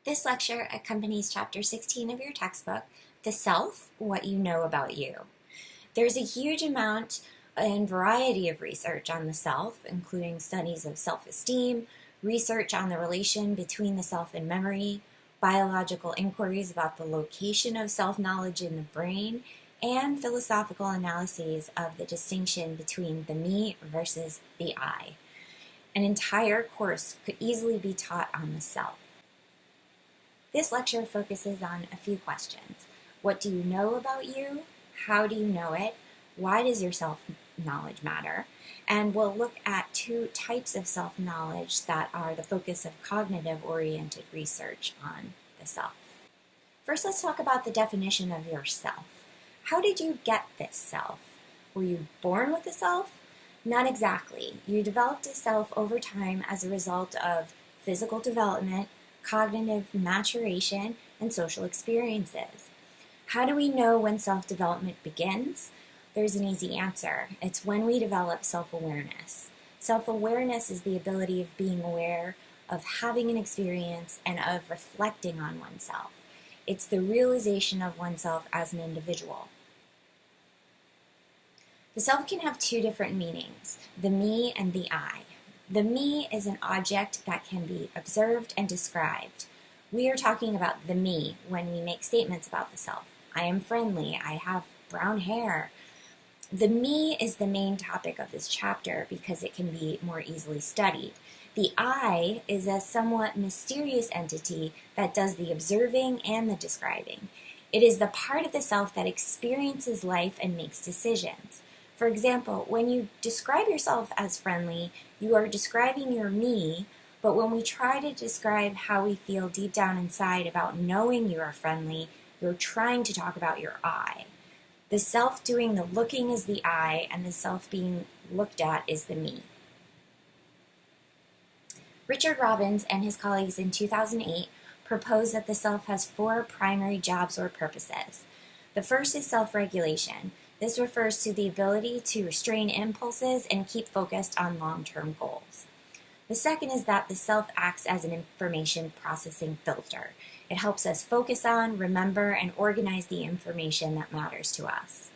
This lecture accompanies Chapter 16 of your textbook, The Self, What You Know About You. There's a huge amount and variety of research on the self, including studies of self-esteem, research on the relation between the self and memory, biological inquiries about the location of self-knowledge in the brain, and philosophical analyses of the distinction between the me versus the I. An entire course could easily be taught on the self. This lecture focuses on a few questions. What do you know about you? How do you know it? Why does your self-knowledge matter? And we'll look at two types of self-knowledge that are the focus of cognitive-oriented research on the self. First, let's talk about the definition of yourself. How did you get this self? Were you born with a self? Not exactly. You developed a self over time as a result of physical development, cognitive maturation, and social experiences. How do we know when self-development begins? There's an easy answer. It's when we develop self-awareness. Self-awareness is the ability of being aware of having an experience and of reflecting on oneself. It's the realization of oneself as an individual. The self can have two different meanings, the me and the I. The me is an object that can be observed and described. We are talking about the me when we make statements about the self. I am friendly. I have brown hair. The me is the main topic of this chapter because it can be more easily studied. The I is a somewhat mysterious entity that does the observing and the describing. It is the part of the self that experiences life and makes decisions. For example, when you describe yourself as friendly, you are describing your me, but when we try to describe how we feel deep down inside about knowing you are friendly, you're trying to talk about your I. The self doing the looking is the I, and the self being looked at is the me. Richard Robbins and his colleagues in 2008 proposed that the self has four primary jobs or purposes. The first is self-regulation. This refers to the ability to restrain impulses and keep focused on long-term goals. The second is that the self acts as an information processing filter. It helps us focus on, remember, and organize the information that matters to us.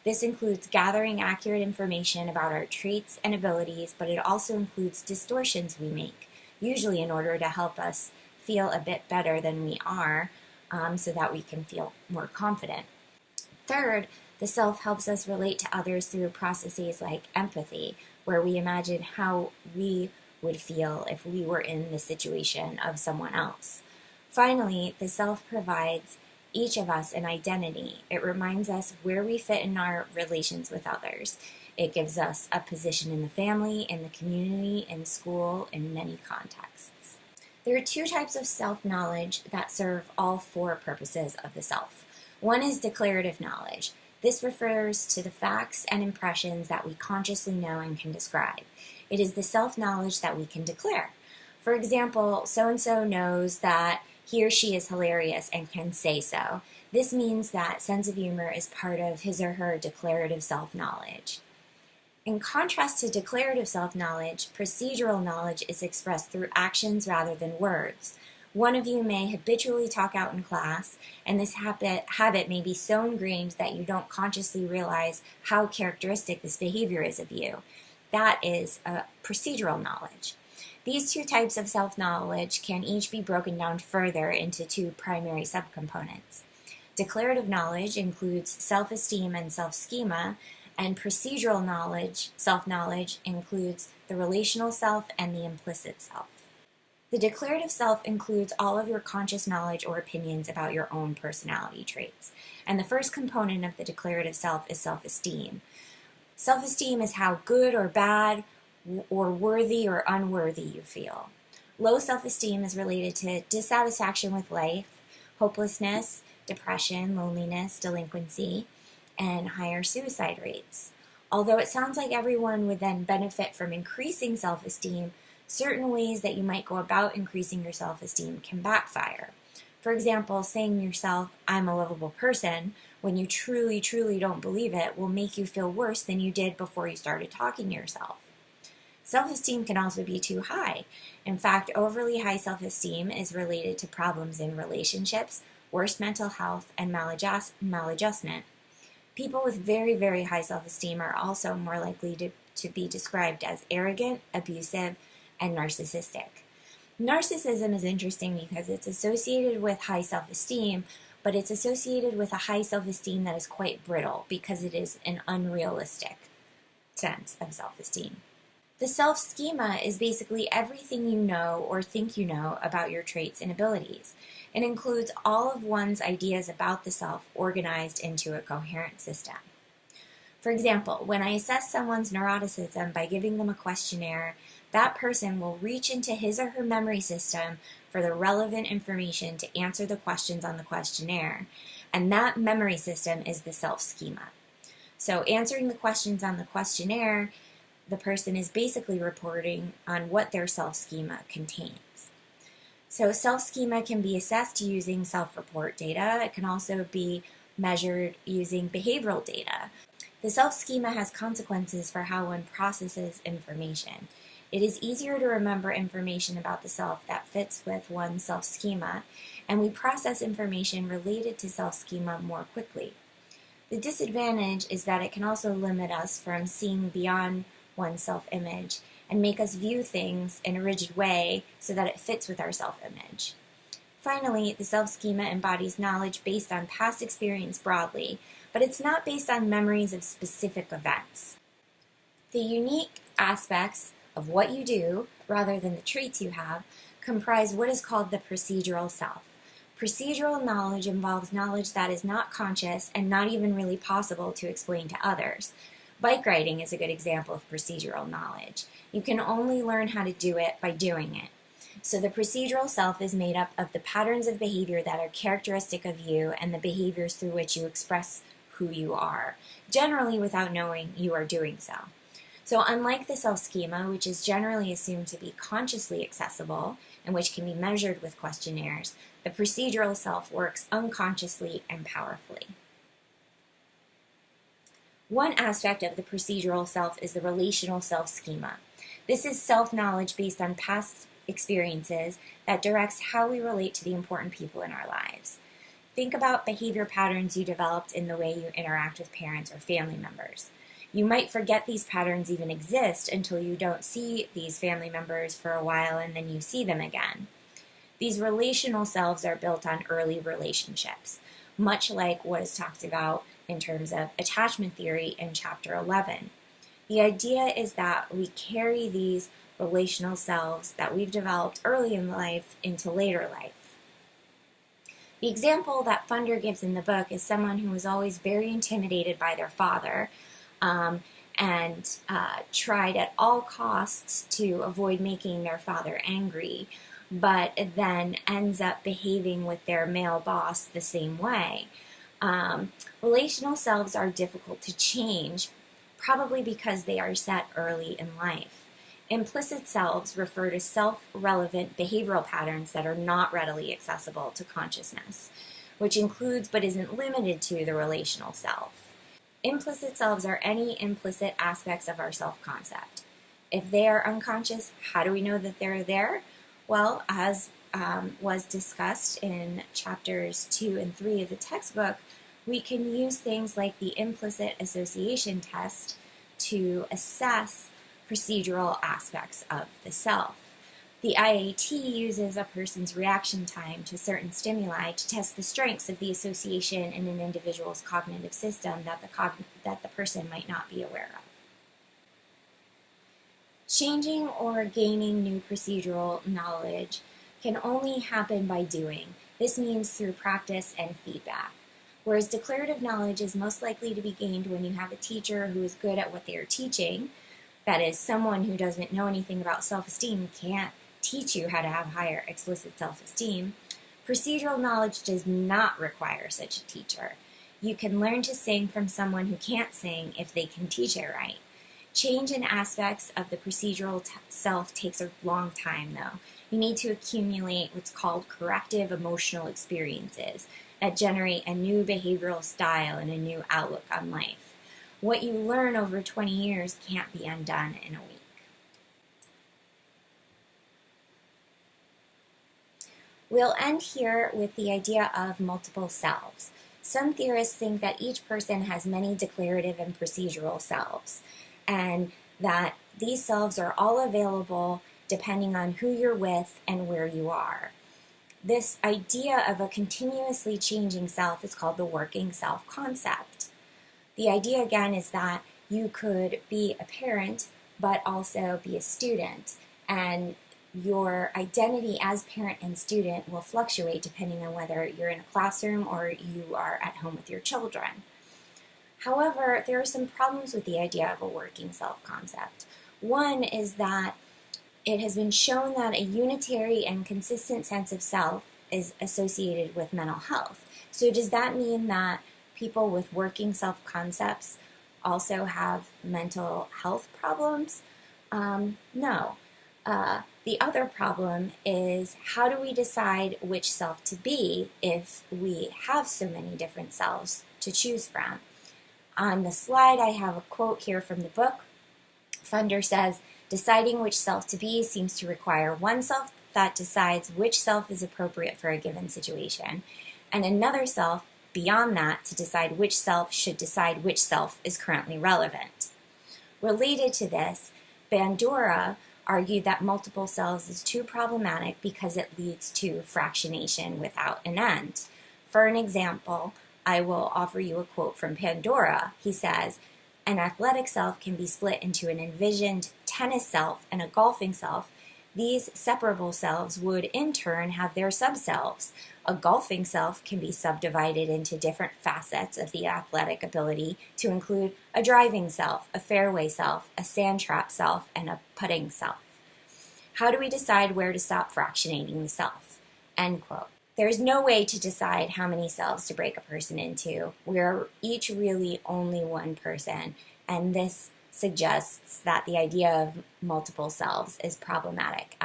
This includes gathering accurate information about our traits and abilities, but it also includes distortions we make, usually in order to help us feel a bit better than we are, so that we can feel more confident. Third, the self helps us relate to others through processes like empathy, where we imagine how we would feel if we were in the situation of someone else. Finally, the self provides each of us an identity. It reminds us where we fit in our relations with others. It gives us a position in the family, in the community, in school, in many contexts. There are two types of self-knowledge that serve all four purposes of the self. One is declarative knowledge. This refers to the facts and impressions that we consciously know and can describe. It is the self-knowledge that we can declare. For example, so-and-so knows that he or she is hilarious and can say so. This means that sense of humor is part of his or her declarative self-knowledge. In contrast to declarative self-knowledge, procedural knowledge is expressed through actions rather than words. One of you may habitually talk out in class, and this habit may be so ingrained that you don't consciously realize how characteristic this behavior is of you. That is procedural knowledge. These two types of self-knowledge can each be broken down further into two primary subcomponents. Declarative knowledge includes self-esteem and self-schema, and procedural knowledge, self-knowledge, includes the relational self and the implicit self. The declarative self includes all of your conscious knowledge or opinions about your own personality traits. And the first component of the declarative self is self-esteem. Self-esteem is how good or bad or worthy or unworthy you feel. Low self-esteem is related to dissatisfaction with life, hopelessness, depression, loneliness, delinquency, and higher suicide rates. Although it sounds like everyone would then benefit from increasing self-esteem, certain ways that you might go about increasing your self-esteem can backfire. For example, saying to yourself, I'm a lovable person, when you truly, truly don't believe it, will make you feel worse than you did before you started talking to yourself. Self-esteem can also be too high. In fact, overly high self-esteem is related to problems in relationships, worse mental health, and maladjustment. People with very, very high self-esteem are also more likely to be described as arrogant, abusive, and narcissistic. Narcissism is interesting because it's associated with high self-esteem, but it's associated with a high self-esteem that is quite brittle because it is an unrealistic sense of self-esteem. The self-schema is basically everything you know or think you know about your traits and abilities. It includes all of one's ideas about the self organized into a coherent system. For example, when I assess someone's neuroticism by giving them a questionnaire, that person will reach into his or her memory system for the relevant information to answer the questions on the questionnaire, and that memory system is the self-schema. So answering the questions on the questionnaire, the person is basically reporting on what their self-schema contains. So self-schema can be assessed using self-report data. It can also be measured using behavioral data. The self-schema has consequences for how one processes information. It is easier to remember information about the self that fits with one's self-schema, and we process information related to self-schema more quickly. The disadvantage is that it can also limit us from seeing beyond one's self-image and make us view things in a rigid way so that it fits with our self-image. Finally, the self-schema embodies knowledge based on past experience broadly, but it's not based on memories of specific events. The unique aspects of what you do, rather than the traits you have, comprise what is called the procedural self. Procedural knowledge involves knowledge that is not conscious and not even really possible to explain to others. Bike riding is a good example of procedural knowledge. You can only learn how to do it by doing it. So the procedural self is made up of the patterns of behavior that are characteristic of you and the behaviors through which you express who you are, generally without knowing you are doing so. So unlike the self-schema, which is generally assumed to be consciously accessible and which can be measured with questionnaires, the procedural self works unconsciously and powerfully. One aspect of the procedural self is the relational self-schema. This is self-knowledge based on past experiences that directs how we relate to the important people in our lives. Think about behavior patterns you developed in the way you interact with parents or family members. You might forget these patterns even exist until you don't see these family members for a while and then you see them again. These relational selves are built on early relationships, much like what is talked about in terms of attachment theory in Chapter 11. The idea is that we carry these relational selves that we've developed early in life into later life. The example that Funder gives in the book is someone who was always very intimidated by their father and tried at all costs to avoid making their father angry, but then ends up behaving with their male boss the same way. Relational selves are difficult to change, probably because they are set early in life. Implicit selves refer to self-relevant behavioral patterns that are not readily accessible to consciousness, which includes but isn't limited to the relational self. Implicit selves are any implicit aspects of our self-concept. If they are unconscious, how do we know that they're there? Well, as was discussed in chapters 2 and 3 of the textbook, we can use things like the implicit association test to assess procedural aspects of the self. The IAT uses a person's reaction time to certain stimuli to test the strengths of the association in an individual's cognitive system that the person might not be aware of. Changing or gaining new procedural knowledge can only happen by doing. This means through practice and feedback. Whereas declarative knowledge is most likely to be gained when you have a teacher who is good at what they are teaching, that is, someone who doesn't know anything about self-esteem can't teach you how to have higher explicit self-esteem. Procedural knowledge does not require such a teacher. You can learn to sing from someone who can't sing if they can teach it right. Change in aspects of the procedural self takes a long time, though. You need to accumulate what's called corrective emotional experiences that generate a new behavioral style and a new outlook on life. What you learn over 20 years can't be undone in a week. We'll end here with the idea of multiple selves. Some theorists think that each person has many declarative and procedural selves, and that these selves are all available depending on who you're with and where you are. This idea of a continuously changing self is called the working self concept. The idea again is that you could be a parent but also be a student, and your identity as parent and student will fluctuate depending on whether you're in a classroom or you are at home with your children. However, there are some problems with the idea of a working self concept. One is that it has been shown that a unitary and consistent sense of self is associated with mental health. So does that mean that people with working self concepts also have mental health problems? No. The other problem is, how do we decide which self to be if we have so many different selves to choose from? On the slide, I have a quote here from the book. Funder says, "Deciding which self to be seems to require one self that decides which self is appropriate for a given situation, and another self beyond that to decide which self should decide which self is currently relevant." Related to this, Bandura argued that multiple selves is too problematic because it leads to fractionation without an end. For an example, I will offer you a quote from Bandura. He says, "An athletic self can be split into an envisioned tennis self and a golfing self. These separable selves would in turn have their subselves. A golfing self can be subdivided into different facets of the athletic ability to include a driving self, a fairway self, a sand trap self, and a putting self. How do we decide where to stop fractionating the self?" End quote. There is no way to decide how many selves to break a person into. We're each really only one person, and this suggests that the idea of multiple selves is problematic